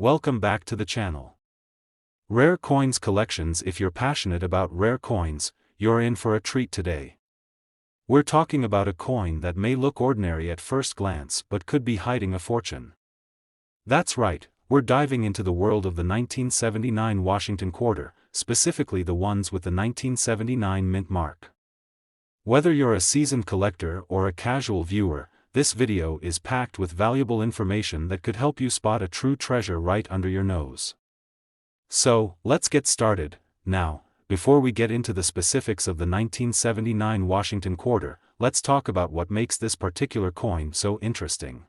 welcome back to the channel. Rare Coins Collections. If you're passionate about rare coins, you're in for a treat today. We're talking about a coin that may look ordinary at first glance but could be hiding a fortune. That's right, we're diving into the world of the 1979 Washington quarter, specifically the ones with the 1979 mint mark. Whether you're a seasoned collector or a casual viewer, this video is packed with valuable information that could help you spot a true treasure right under your nose. So, let's get started. Now, before we get into the specifics of the 1979 Washington quarter, let's talk about what makes this particular coin so interesting.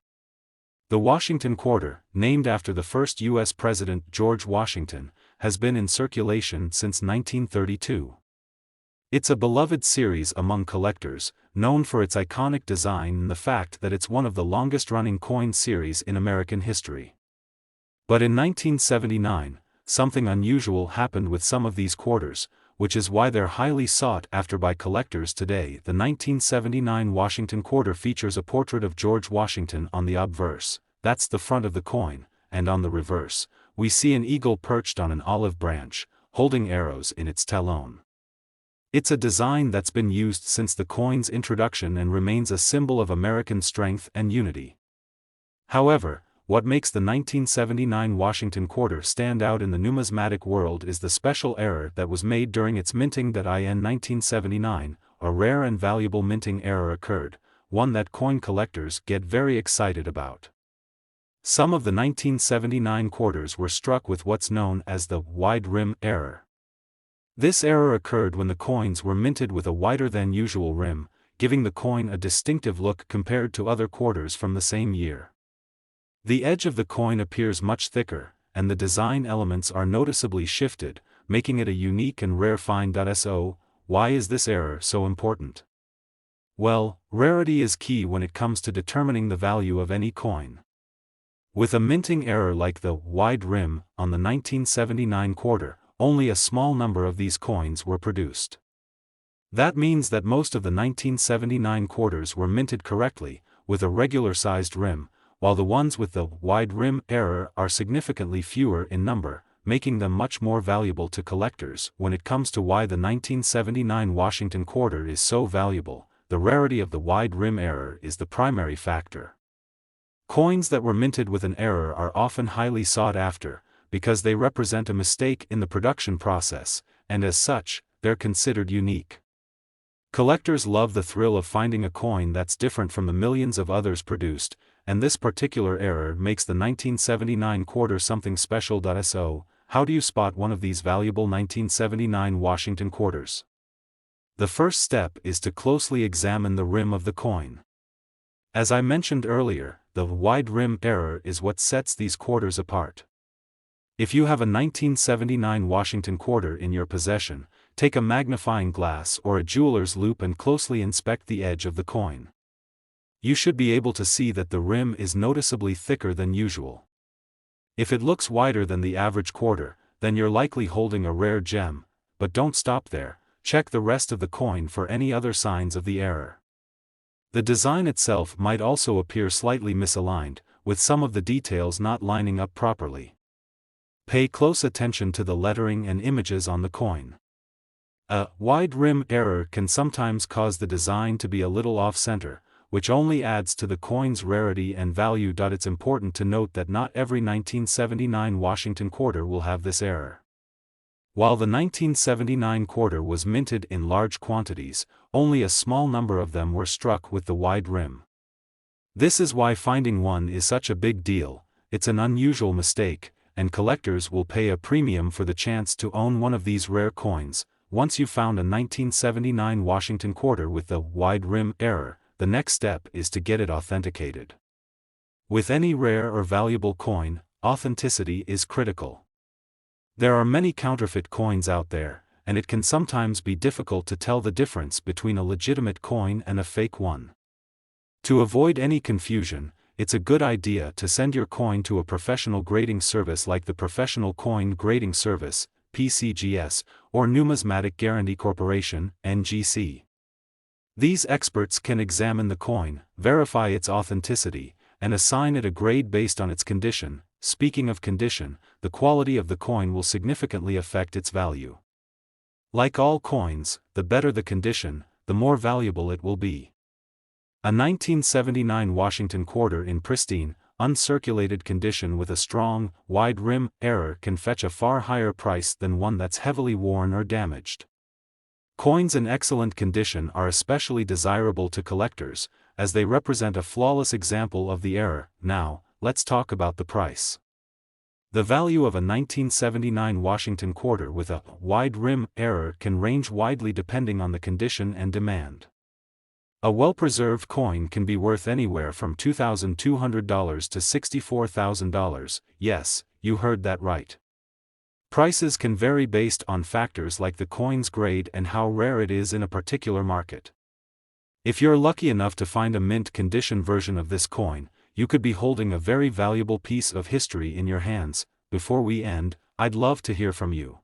The Washington quarter, named after the first U.S. President George Washington, has been in circulation since 1932. It's a beloved series among collectors, known for its iconic design and the fact that it's one of the longest-running coin series in American history. But in 1979, something unusual happened with some of these quarters, which is why they're highly sought after by collectors today. The 1979 Washington quarter features a portrait of George Washington on the obverse, that's the front of the coin, and on the reverse, we see an eagle perched on an olive branch, holding arrows in its talon. It's a design that's been used since the coin's introduction and remains a symbol of American strength and unity. However, what makes the 1979 Washington quarter stand out in the numismatic world is the special error that was made during its minting. In 1979, a rare and valuable minting error occurred, one that coin collectors get very excited about. Some of the 1979 quarters were struck with what's known as the wide rim error. This error occurred when the coins were minted with a wider than usual rim, giving the coin a distinctive look compared to other quarters from the same year. The edge of the coin appears much thicker, and the design elements are noticeably shifted, making it a unique and rare find. So, why is this error so important? Well, rarity is key when it comes to determining the value of any coin. With a minting error like the wide rim on the 1979 quarter, only a small number of these coins were produced. That means that most of the 1979 quarters were minted correctly, with a regular-sized rim, while the ones with the wide rim error are significantly fewer in number, making them much more valuable to collectors. When it comes to why the 1979 Washington quarter is so valuable, the rarity of the wide rim error is the primary factor. Coins that were minted with an error are often highly sought after, because they represent a mistake in the production process, and as such, they're considered unique. Collectors love the thrill of finding a coin that's different from the millions of others produced, and this particular error makes the 1979 quarter something special. So, how do you spot one of these valuable 1979 Washington quarters? The first step is to closely examine the rim of the coin. As I mentioned earlier, the wide rim error is what sets these quarters apart. If you have a 1979 Washington quarter in your possession, take a magnifying glass or a jeweler's loupe and closely inspect the edge of the coin. You should be able to see that the rim is noticeably thicker than usual. If it looks wider than the average quarter, then you're likely holding a rare gem, but don't stop there, check the rest of the coin for any other signs of the error. The design itself might also appear slightly misaligned, with some of the details not lining up properly. Pay close attention to the lettering and images on the coin. A wide rim error can sometimes cause the design to be a little off-center, which only adds to the coin's rarity and value. It's important to note that not every 1979 Washington quarter will have this error. While the 1979 quarter was minted in large quantities, only a small number of them were struck with the wide rim. This is why finding one is such a big deal. It's an unusual mistake, and collectors will pay a premium for the chance to own one of these rare coins. Once you've found a 1979 Washington quarter with the wide rim error, the next step is to get it authenticated. With any rare or valuable coin, authenticity is critical. There are many counterfeit coins out there, and it can sometimes be difficult to tell the difference between a legitimate coin and a fake one. To avoid any confusion, it's a good idea to send your coin to a professional grading service like the Professional Coin Grading Service, PCGS, or Numismatic Guarantee Corporation, NGC. These experts can examine the coin, verify its authenticity, and assign it a grade based on its condition, speaking of condition, the quality of the coin will significantly affect its value. Like all coins, the better the condition, the more valuable it will be. A 1979 Washington quarter in pristine, uncirculated condition with a strong, wide rim error can fetch a far higher price than one that's heavily worn or damaged. Coins in excellent condition are especially desirable to collectors, as they represent a flawless example of the error. Now, let's talk about the price. The value of a 1979 Washington quarter with a wide rim error can range widely depending on the condition and demand. A well-preserved coin can be worth anywhere from $2,200 to $64,000, yes, you heard that right. Prices can vary based on factors like the coin's grade and how rare it is in a particular market. If you're lucky enough to find a mint condition version of this coin, you could be holding a very valuable piece of history in your hands. Before we end, I'd love to hear from you.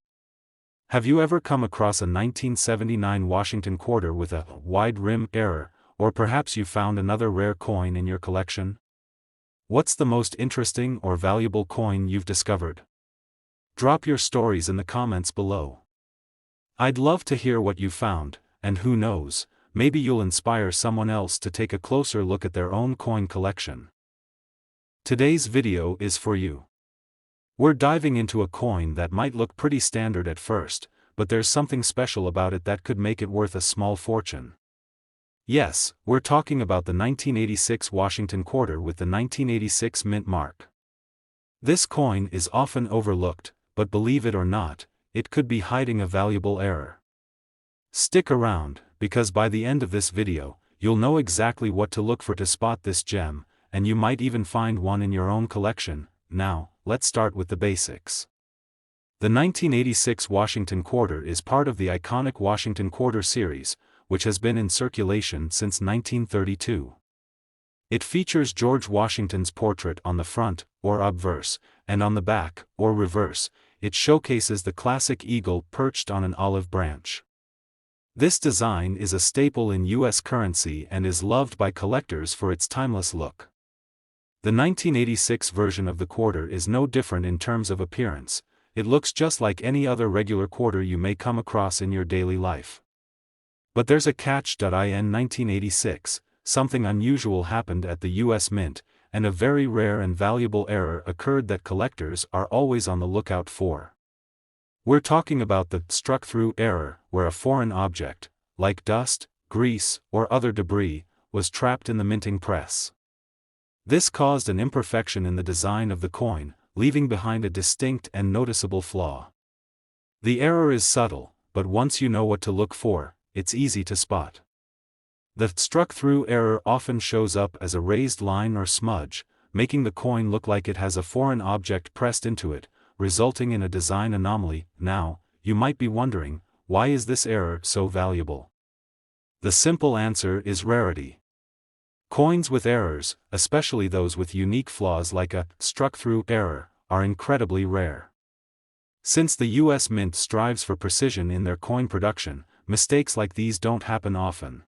Have you ever come across a 1979 Washington quarter with a wide rim error, or perhaps you found another rare coin in your collection? What's the most interesting or valuable coin you've discovered? Drop your stories in the comments below. I'd love to hear what you found, and who knows, maybe you'll inspire someone else to take a closer look at their own coin collection. Today's video is for you. We're diving into a coin that might look pretty standard at first, but there's something special about it that could make it worth a small fortune. Yes, we're talking about the 1986 Washington quarter with the 1986 mint mark. This coin is often overlooked, but believe it or not, it could be hiding a valuable error. Stick around, because by the end of this video, you'll know exactly what to look for to spot this gem, and you might even find one in your own collection. Now, let's start with the basics. The 1986 Washington quarter is part of the iconic Washington quarter series, which has been in circulation since 1932. It features George Washington's portrait on the front, or obverse, and on the back, or reverse, it showcases the classic eagle perched on an olive branch. This design is a staple in U.S. currency and is loved by collectors for its timeless look. The 1986 version of the quarter is no different in terms of appearance. It looks just like any other regular quarter you may come across in your daily life. But there's a catch. In 1986, something unusual happened at the U.S. Mint, and a very rare and valuable error occurred that collectors are always on the lookout for. We're talking about the struck-through error, where a foreign object, like dust, grease, or other debris, was trapped in the minting press. This caused an imperfection in the design of the coin, leaving behind a distinct and noticeable flaw. The error is subtle, but once you know what to look for, it's easy to spot. The struck-through error often shows up as a raised line or smudge, making the coin look like it has a foreign object pressed into it, resulting in a design anomaly. Now, you might be wondering, why is this error so valuable? The simple answer is rarity. Coins with errors, especially those with unique flaws like a struck-through error, are incredibly rare. Since the U.S. Mint strives for precision in their coin production, mistakes like these don't happen often.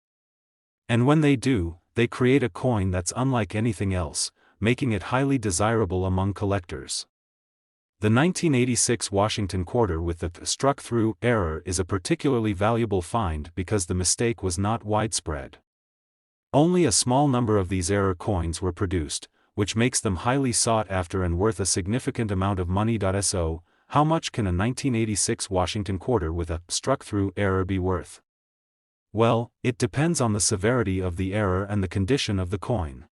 And when they do, they create a coin that's unlike anything else, making it highly desirable among collectors. The 1986 Washington quarter with the struck-through error is a particularly valuable find because the mistake was not widespread. Only a small number of these error coins were produced, which makes them highly sought after and worth a significant amount of money. So, how much can a 1986 Washington quarter with a struck-through error be worth? Well, it depends on the severity of the error and the condition of the coin.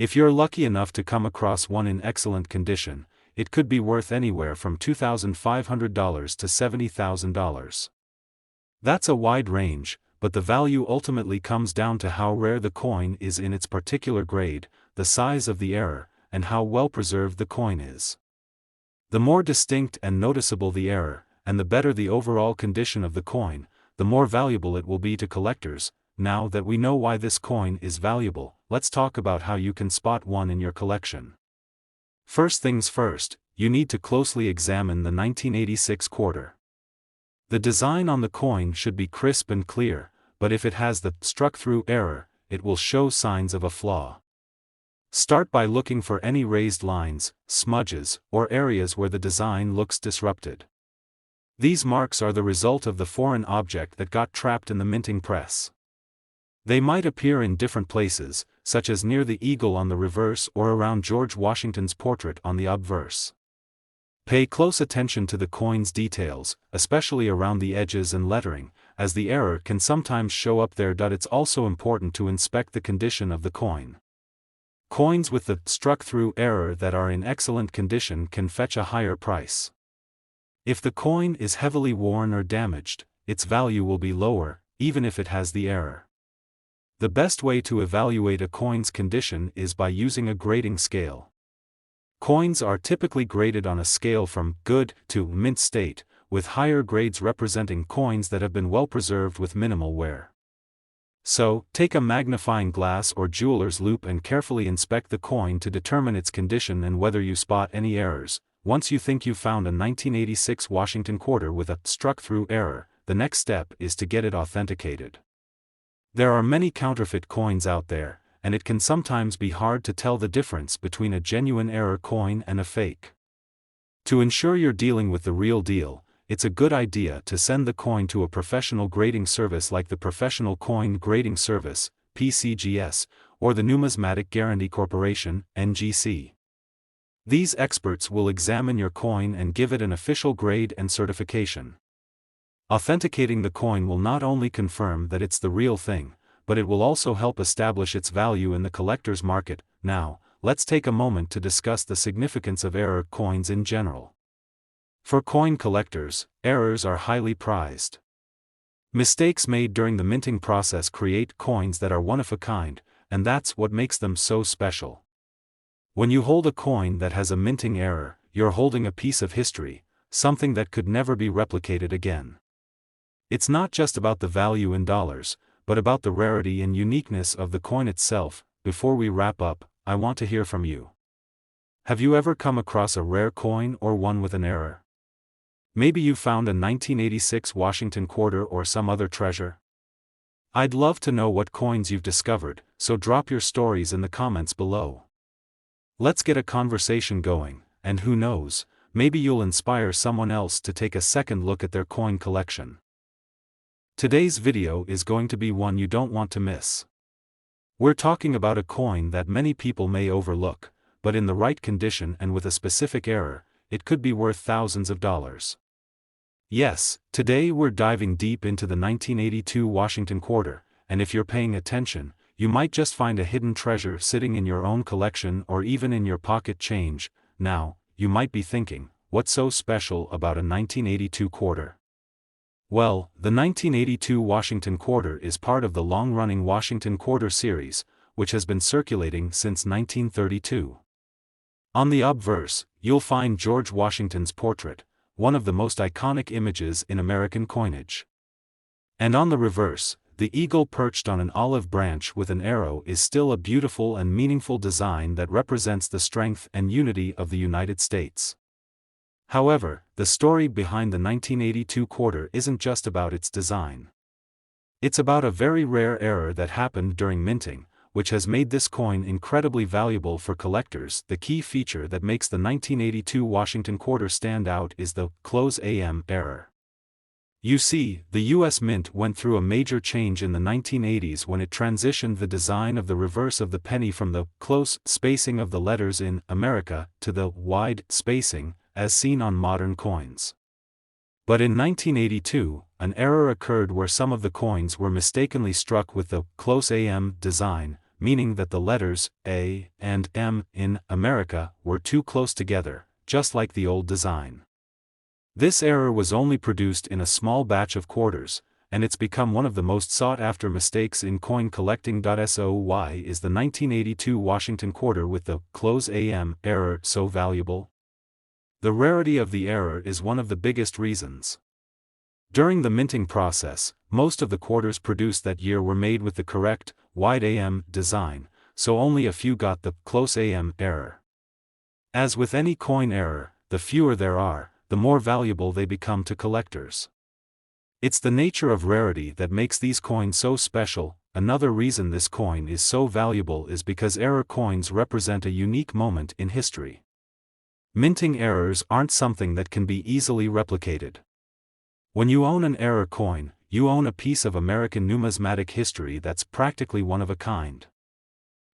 If you're lucky enough to come across one in excellent condition, it could be worth anywhere from $2,500 to $70,000. That's a wide range, but the value ultimately comes down to how rare the coin is in its particular grade, the size of the error, and how well preserved the coin is. The more distinct and noticeable the error, and the better the overall condition of the coin, the more valuable it will be to collectors. Now that we know why this coin is valuable, let's talk about how you can spot one in your collection. First things first, you need to closely examine the 1986 quarter. The design on the coin should be crisp and clear, but if it has the struck-through error, it will show signs of a flaw. Start by looking for any raised lines, smudges, or areas where the design looks disrupted. These marks are the result of the foreign object that got trapped in the minting press. They might appear in different places, such as near the eagle on the reverse or around George Washington's portrait on the obverse. Pay close attention to the coin's details, especially around the edges and lettering, as the error can sometimes show up there. It's also important to inspect the condition of the coin. Coins with the struck-through error that are in excellent condition can fetch a higher price. If the coin is heavily worn or damaged, its value will be lower, even if it has the error. The best way to evaluate a coin's condition is by using a grading scale. Coins are typically graded on a scale from good to mint state, with higher grades representing coins that have been well preserved with minimal wear. So, take a magnifying glass or jeweler's loupe and carefully inspect the coin to determine its condition and whether you spot any errors. Once you think you've found a 1986 Washington quarter with a struck-through error, the next step is to get it authenticated. There are many counterfeit coins out there, and it can sometimes be hard to tell the difference between a genuine error coin and a fake. To ensure you're dealing with the real deal, it's a good idea to send the coin to a professional grading service like the Professional Coin Grading Service, PCGS, or the Numismatic Guarantee Corporation, NGC. These experts will examine your coin and give it an official grade and certification. Authenticating the coin will not only confirm that it's the real thing, but it will also help establish its value in the collector's market. Now, let's take a moment to discuss the significance of error coins in general. For coin collectors, errors are highly prized. Mistakes made during the minting process create coins that are one of a kind, and that's what makes them so special. When you hold a coin that has a minting error, you're holding a piece of history, something that could never be replicated again. It's not just about the value in dollars, but about the rarity and uniqueness of the coin itself. Before we wrap up, I want to hear from you. Have you ever come across a rare coin or one with an error? Maybe you found a 1986 Washington quarter or some other treasure. I'd love to know what coins you've discovered, so drop your stories in the comments below. Let's get a conversation going, and who knows, maybe you'll inspire someone else to take a second look at their coin collection. Today's video is going to be one you don't want to miss. We're talking about a coin that many people may overlook, but in the right condition and with a specific error, it could be worth thousands of dollars. Yes, today we're diving deep into the 1982 Washington quarter, and if you're paying attention, you might just find a hidden treasure sitting in your own collection or even in your pocket change. Now, you might be thinking, what's so special about a 1982 quarter? Well, the 1982 Washington quarter is part of the long-running Washington quarter series, which has been circulating since 1932. On the obverse, you'll find George Washington's portrait, one of the most iconic images in American coinage. And on the reverse, the eagle perched on an olive branch with an arrow is still a beautiful and meaningful design that represents the strength and unity of the United States. However, the story behind the 1982 quarter isn't just about its design. It's about a very rare error that happened during minting, which has made this coin incredibly valuable for collectors. The key feature that makes the 1982 Washington quarter stand out is the close AM error. You see, the U.S. Mint went through a major change in the 1980s when it transitioned the design of the reverse of the penny from the close spacing of the letters in America to the wide spacing, as seen on modern coins. But in 1982, an error occurred where some of the coins were mistakenly struck with the close AM design, meaning that the letters A and M in America were too close together, just like the old design. This error was only produced in a small batch of quarters, and it's become one of the most sought-after mistakes in coin collecting. So why is the 1982 Washington quarter with the close AM error so valuable? The rarity of the error is one of the biggest reasons. During the minting process, most of the quarters produced that year were made with the correct, wide AM design, so only a few got the close AM error. As with any coin error, the fewer there are, the more valuable they become to collectors. It's the nature of rarity that makes these coins so special. another reason this coin is so valuable is because error coins represent a unique moment in history. Minting errors aren't something that can be easily replicated. When you own an error coin, you own a piece of American numismatic history that's practically one of a kind.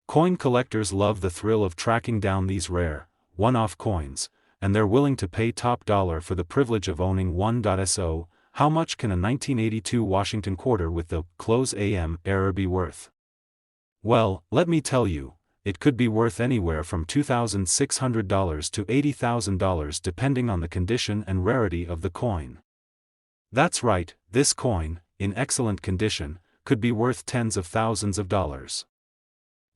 Coin collectors love the thrill of tracking down these rare, one-off coins, and they're willing to pay top dollar for the privilege of owning one. So, how much can a 1982 Washington quarter with the close AM error be worth? Well, let me tell you, it could be worth anywhere from $2,600 to $80,000 depending on the condition and rarity of the coin. That's right, this coin, in excellent condition, could be worth tens of thousands of dollars.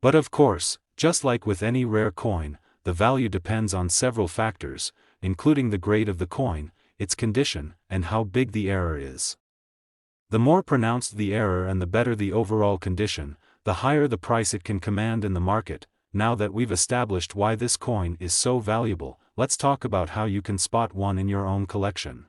But of course, just like with any rare coin, the value depends on several factors, including the grade of the coin, its condition, and how big the error is. The more pronounced the error and the better the overall condition, the higher the price it can command in the market. Now that we've established why this coin is so valuable, let's talk about how you can spot one in your own collection.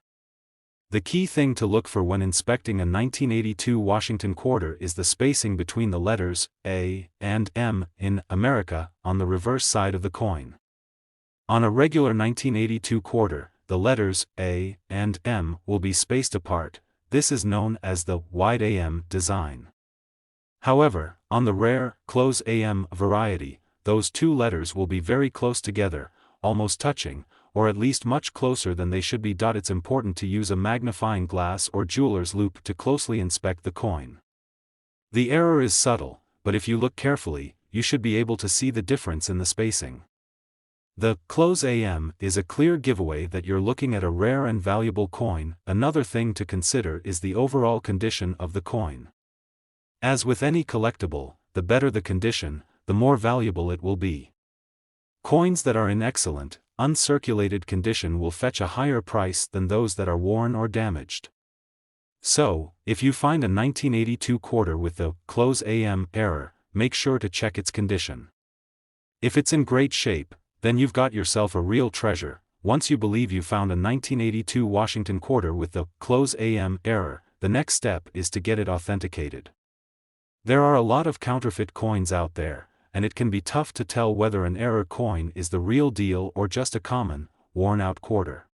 The key thing to look for when inspecting a 1982 Washington quarter is the spacing between the letters A and M in America on the reverse side of the coin. On a regular 1982 quarter, the letters A and M will be spaced apart. This is known as the wide AM design. However, on the rare, close AM variety, those two letters will be very close together, almost touching, or at least much closer than they should be. It's important to use a magnifying glass or jeweler's loupe to closely inspect the coin. The error is subtle, but if you look carefully, you should be able to see the difference in the spacing. The close AM is a clear giveaway that you're looking at a rare and valuable coin. Another thing to consider is the overall condition of the coin. As with any collectible, the better the condition, the more valuable it will be. Coins that are in excellent, uncirculated condition will fetch a higher price than those that are worn or damaged. So, if you find a 1982 quarter with the close AM error, make sure to check its condition. If it's in great shape, then you've got yourself a real treasure. Once you believe you found a 1982 Washington quarter with the close AM error, the next step is to get it authenticated. There are a lot of counterfeit coins out there, and it can be tough to tell whether an error coin is the real deal or just a common, worn-out quarter.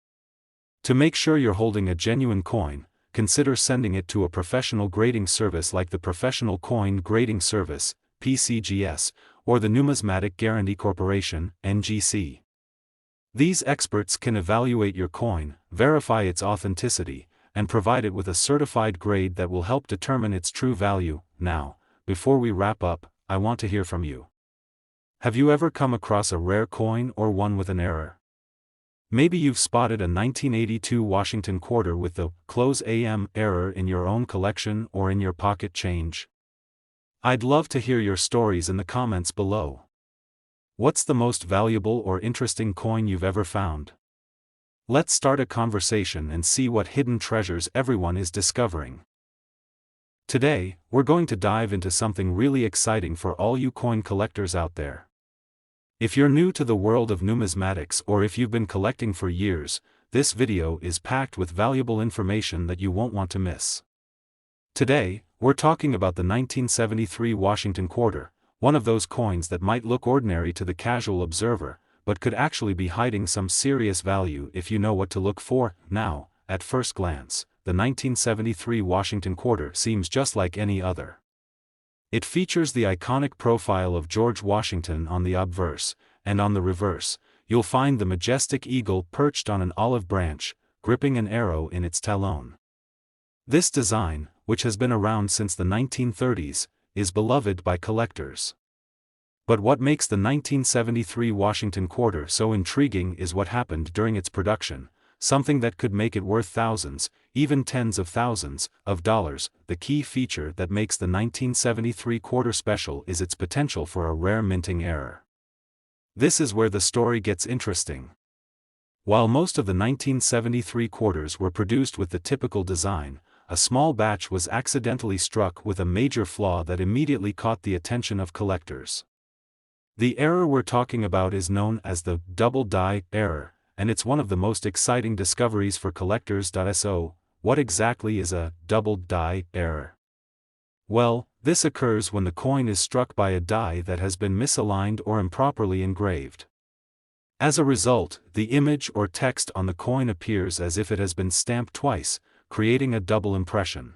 To make sure you're holding a genuine coin, consider sending it to a professional grading service like the Professional Coin Grading Service, PCGS, or the Numismatic Guarantee Corporation, NGC. These experts can evaluate your coin, verify its authenticity, and provide it with a certified grade that will help determine its true value. Now, before we wrap up, I want to hear from you. Have you ever come across a rare coin or one with an error? Maybe you've spotted a 1982 Washington quarter with the close AM error in your own collection or in your pocket change. I'd love to hear your stories in the comments below. What's the most valuable or interesting coin you've ever found? Let's start a conversation and see what hidden treasures everyone is discovering. Today, we're going to dive into something really exciting for all you coin collectors out there. If you're new to the world of numismatics or if you've been collecting for years, this video is packed with valuable information that you won't want to miss. Today, we're talking about the 1973 Washington quarter, one of those coins that might look ordinary to the casual observer, but could actually be hiding some serious value if you know what to look for. Now, at first glance, the 1973 Washington quarter seems just like any other. It features the iconic profile of George Washington on the obverse, and on the reverse, you'll find the majestic eagle perched on an olive branch, gripping an arrow in its talon. This design, which has been around since the 1930s, is beloved by collectors. But what makes the 1973 Washington quarter so intriguing is what happened during its production, something that could make it worth thousands, even tens of thousands, of dollars. The key feature that makes the 1973 quarter special is its potential for a rare minting error. This is where the story gets interesting. While most of the 1973 quarters were produced with the typical design, a small batch was accidentally struck with a major flaw that immediately caught the attention of collectors. The error we're talking about is known as the double die error, and it's one of the most exciting discoveries for collectors. So, what exactly is a double die error? Well, this occurs when the coin is struck by a die that has been misaligned or improperly engraved. As a result, the image or text on the coin appears as if it has been stamped twice, creating a double impression.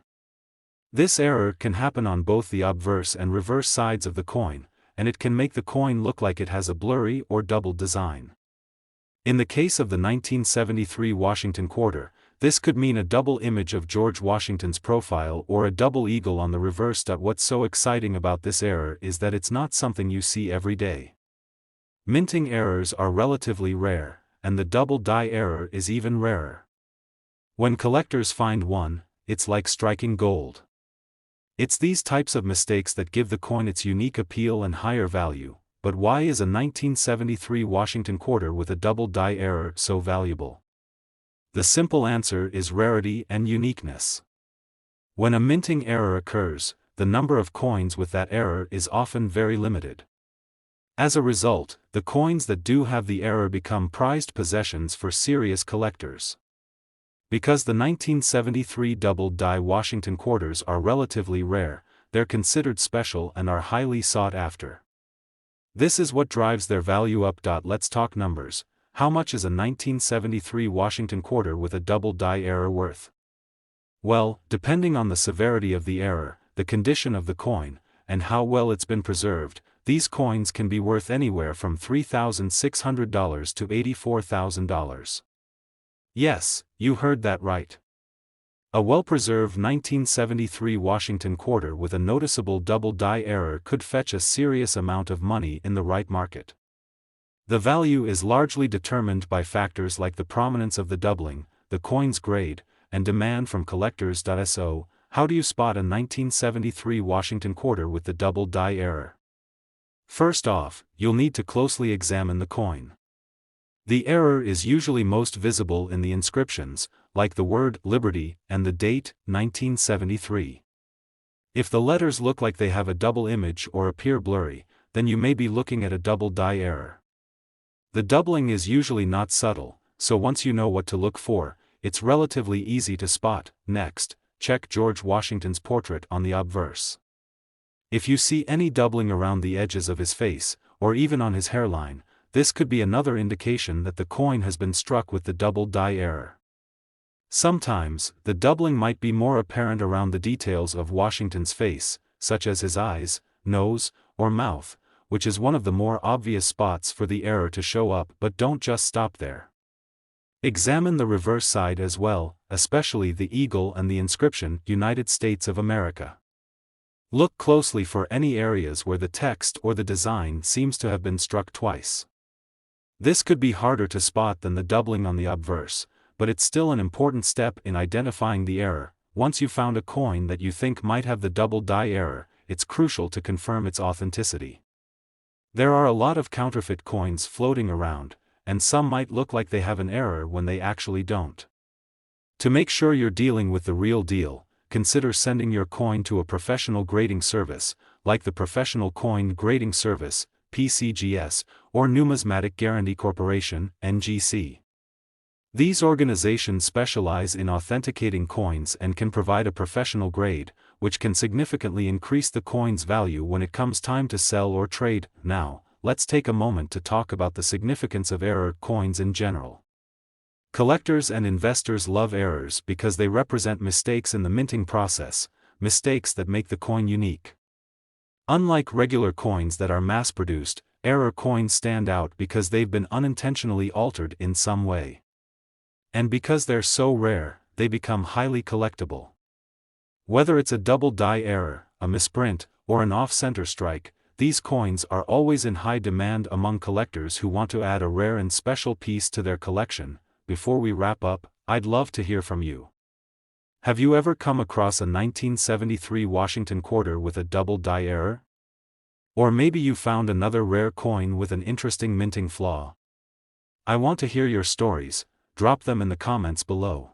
This error can happen on both the obverse and reverse sides of the coin, and it can make the coin look like it has a blurry or doubled design. In the case of the 1973 Washington quarter, this could mean a double image of George Washington's profile or a double eagle on the reverse. What's so exciting about this error is that it's not something you see every day. Minting errors are relatively rare, and the double die error is even rarer. When collectors find one, it's like striking gold. It's these types of mistakes that give the coin its unique appeal and higher value. But why is a 1973 Washington quarter with a double die error so valuable? The simple answer is rarity and uniqueness. When a minting error occurs, the number of coins with that error is often very limited. As a result, the coins that do have the error become prized possessions for serious collectors. Because the 1973 double die Washington quarters are relatively rare, they're considered special and are highly sought after. This is what drives their value up. Let's talk numbers. How much is a 1973 Washington quarter with a double die error worth? Well, depending on the severity of the error, the condition of the coin, and how well it's been preserved, these coins can be worth anywhere from $3,600 to $84,000. Yes, you heard that right. A well-preserved 1973 Washington quarter with a noticeable double die error could fetch a serious amount of money in the right market. The value is largely determined by factors like the prominence of the doubling, the coin's grade, and demand from collectors. So, how do you spot a 1973 Washington quarter with the double die error? First off, you'll need to closely examine the coin. The error is usually most visible in the inscriptions, like the word Liberty and the date, 1973. If the letters look like they have a double image or appear blurry, then you may be looking at a double die error. The doubling is usually not subtle, so once you know what to look for, it's relatively easy to spot. Next, check George Washington's portrait on the obverse. If you see any doubling around the edges of his face, or even on his hairline, this could be another indication that the coin has been struck with the double die error. Sometimes, the doubling might be more apparent around the details of Washington's face, such as his eyes, nose, or mouth, which is one of the more obvious spots for the error to show up. But don't just stop there. Examine the reverse side as well, especially the eagle and the inscription, United States of America. Look closely for any areas where the text or the design seems to have been struck twice. This could be harder to spot than the doubling on the obverse, but it's still an important step in identifying the error. Once you've found a coin that you think might have the double die error, it's crucial to confirm its authenticity. There are a lot of counterfeit coins floating around, and some might look like they have an error when they actually don't. To make sure you're dealing with the real deal, consider sending your coin to a professional grading service, like the Professional Coin Grading Service, PCGS, or Numismatic Guarantee Corporation, NGC. These organizations specialize in authenticating coins and can provide a professional grade, which can significantly increase the coin's value when it comes time to sell or trade. Now, let's take a moment to talk about the significance of error coins in general. Collectors and investors love errors because they represent mistakes in the minting process, mistakes that make the coin unique. Unlike regular coins that are mass-produced, error coins stand out because they've been unintentionally altered in some way. And because they're so rare, they become highly collectible. Whether it's a double die error, a misprint, or an off-center strike, these coins are always in high demand among collectors who want to add a rare and special piece to their collection. Before we wrap up, I'd love to hear from you. Have you ever come across a 1973 Washington quarter with a double die error? Or maybe you found another rare coin with an interesting minting flaw. I want to hear your stories. Drop them in the comments below.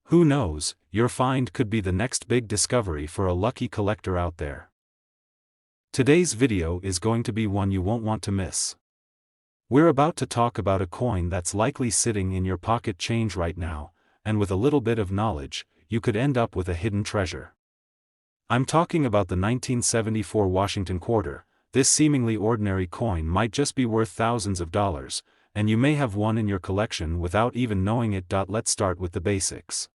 Who knows, your find could be the next big discovery for a lucky collector out there. Today's video is going to be one you won't want to miss. We're about to talk about a coin that's likely sitting in your pocket change right now, and with a little bit of knowledge, you could end up with a hidden treasure. I'm talking about the 1974 Washington quarter. This seemingly ordinary coin might just be worth thousands of dollars, and you may have one in your collection without even knowing it. Let's start with the basics.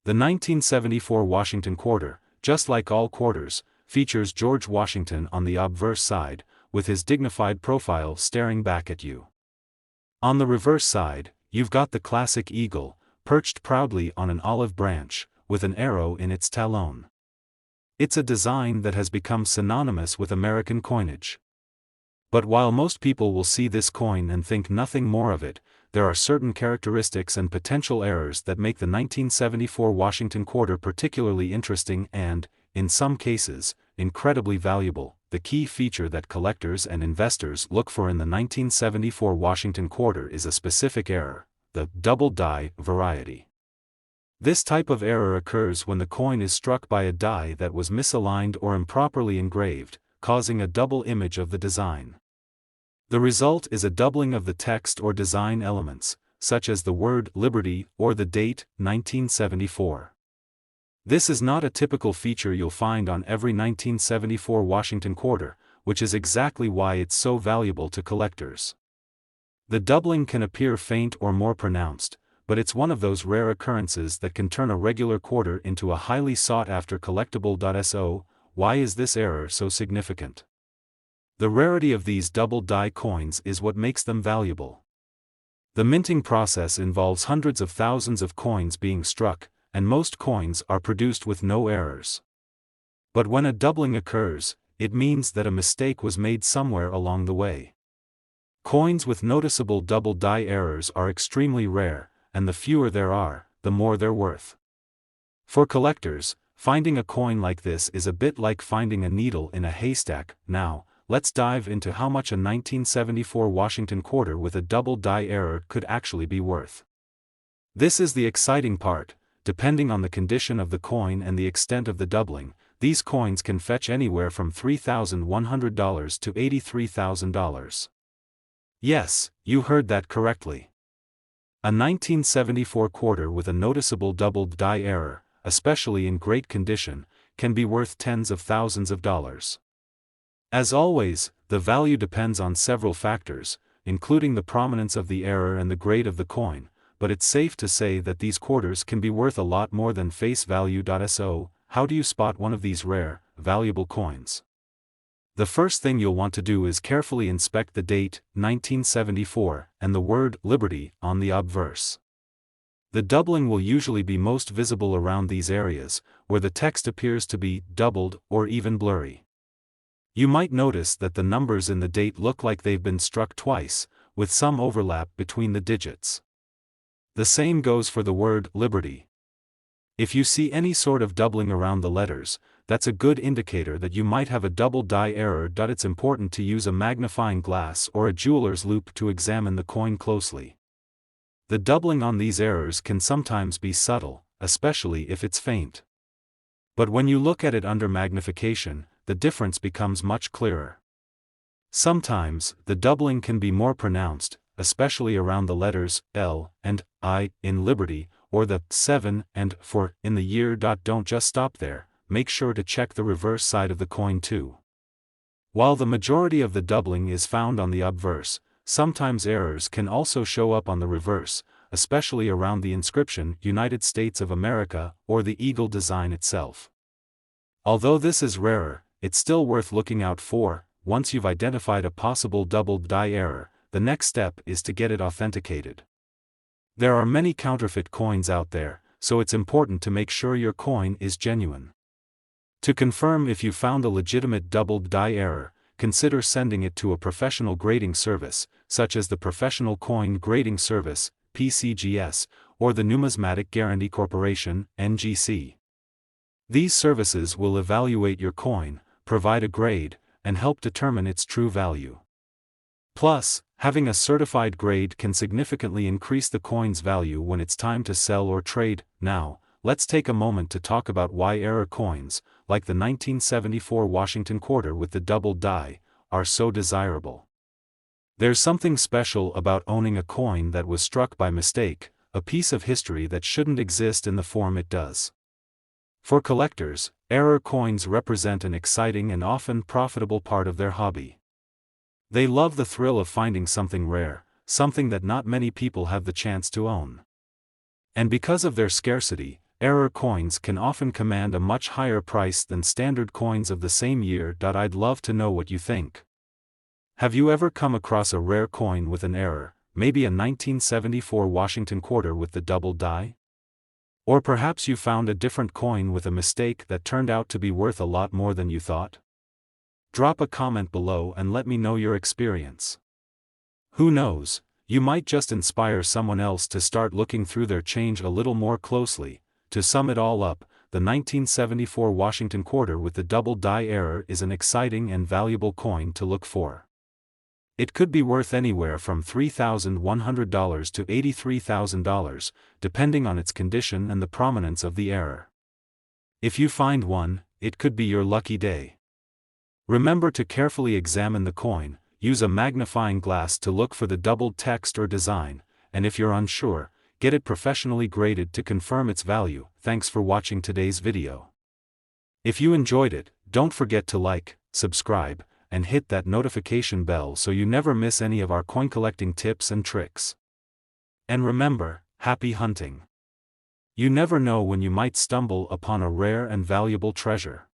The 1974 Washington quarter, just like all quarters, features George Washington on the obverse side, with his dignified profile staring back at you. On the reverse side, you've got the classic eagle, perched proudly on an olive branch, with an arrow in its talon. It's a design that has become synonymous with American coinage. But while most people will see this coin and think nothing more of it, there are certain characteristics and potential errors that make the 1974 Washington quarter particularly interesting and, in some cases, incredibly valuable. The key feature that collectors and investors look for in the 1974 Washington quarter is a specific error, the double die variety. This type of error occurs when the coin is struck by a die that was misaligned or improperly engraved, causing a double image of the design. The result is a doubling of the text or design elements, such as the word Liberty or the date 1974. This is not a typical feature you'll find on every 1974 Washington quarter, which is exactly why it's so valuable to collectors. The doubling can appear faint or more pronounced, but it's one of those rare occurrences that can turn a regular quarter into a highly sought-after collectible. So, why is this error so significant? The rarity of these double die coins is what makes them valuable. The minting process involves hundreds of thousands of coins being struck, and most coins are produced with no errors. But when a doubling occurs, it means that a mistake was made somewhere along the way. Coins with noticeable double die errors are extremely rare, and the fewer there are, the more they're worth. For collectors, finding a coin like this is a bit like finding a needle in a haystack. Now, let's dive into how much a 1974 Washington quarter with a double die error could actually be worth. This is the exciting part. Depending on the condition of the coin and the extent of the doubling, these coins can fetch anywhere from $3,100 to $83,000. Yes, you heard that correctly. A 1974 quarter with a noticeable doubled die error, especially in great condition, can be worth tens of thousands of dollars. As always, the value depends on several factors, including the prominence of the error and the grade of the coin, but it's safe to say that these quarters can be worth a lot more than face value. So, how do you spot one of these rare, valuable coins? The first thing you'll want to do is carefully inspect the date, 1974, and the word Liberty on the obverse. The doubling will usually be most visible around these areas, where the text appears to be doubled or even blurry. You might notice that the numbers in the date look like they've been struck twice, with some overlap between the digits. The same goes for the word Liberty. If you see any sort of doubling around the letters, that's a good indicator that you might have a double die error. It's important to use a magnifying glass or a jeweler's loupe to examine the coin closely. The doubling on these errors can sometimes be subtle, especially if it's faint. But when you look at it under magnification, the difference becomes much clearer. Sometimes, the doubling can be more pronounced, especially around the letters L and I in Liberty, or the 7 and 4 in the year. Don't just stop there, make sure to check the reverse side of the coin too. While the majority of the doubling is found on the obverse, sometimes errors can also show up on the reverse, especially around the inscription United States of America or the eagle design itself. Although this is rarer, it's still worth looking out for. Once you've identified a possible doubled die error, the next step is to get it authenticated. There are many counterfeit coins out there, so it's important to make sure your coin is genuine. To confirm if you found a legitimate doubled die error, consider sending it to a professional grading service, such as the Professional Coin Grading Service, PCGS, or the Numismatic Guarantee Corporation, NGC. These services will evaluate your coin, provide a grade, and help determine its true value. Plus, having a certified grade can significantly increase the coin's value when it's time to sell or trade. Now, let's take a moment to talk about why error coins, like the 1974 Washington quarter with the doubled die, are so desirable. There's something special about owning a coin that was struck by mistake, a piece of history that shouldn't exist in the form it does. For collectors, error coins represent an exciting and often profitable part of their hobby. They love the thrill of finding something rare, something that not many people have the chance to own. And because of their scarcity, error coins can often command a much higher price than standard coins of the same year. I'd love to know what you think. Have you ever come across a rare coin with an error, maybe a 1974 Washington quarter with the double die? Or perhaps you found a different coin with a mistake that turned out to be worth a lot more than you thought? Drop a comment below and let me know your experience. Who knows, you might just inspire someone else to start looking through their change a little more closely. To sum it all up, the 1974 Washington quarter with the double die error is an exciting and valuable coin to look for. It could be worth anywhere from $3,100 to $83,000, depending on its condition and the prominence of the error. If you find one, it could be your lucky day. Remember to carefully examine the coin, use a magnifying glass to look for the doubled text or design, and if you're unsure, get it professionally graded to confirm its value. Thanks for watching today's video. If you enjoyed it, don't forget to like, subscribe, and hit that notification bell so you never miss any of our coin collecting tips and tricks. And remember, happy hunting! You never know when you might stumble upon a rare and valuable treasure.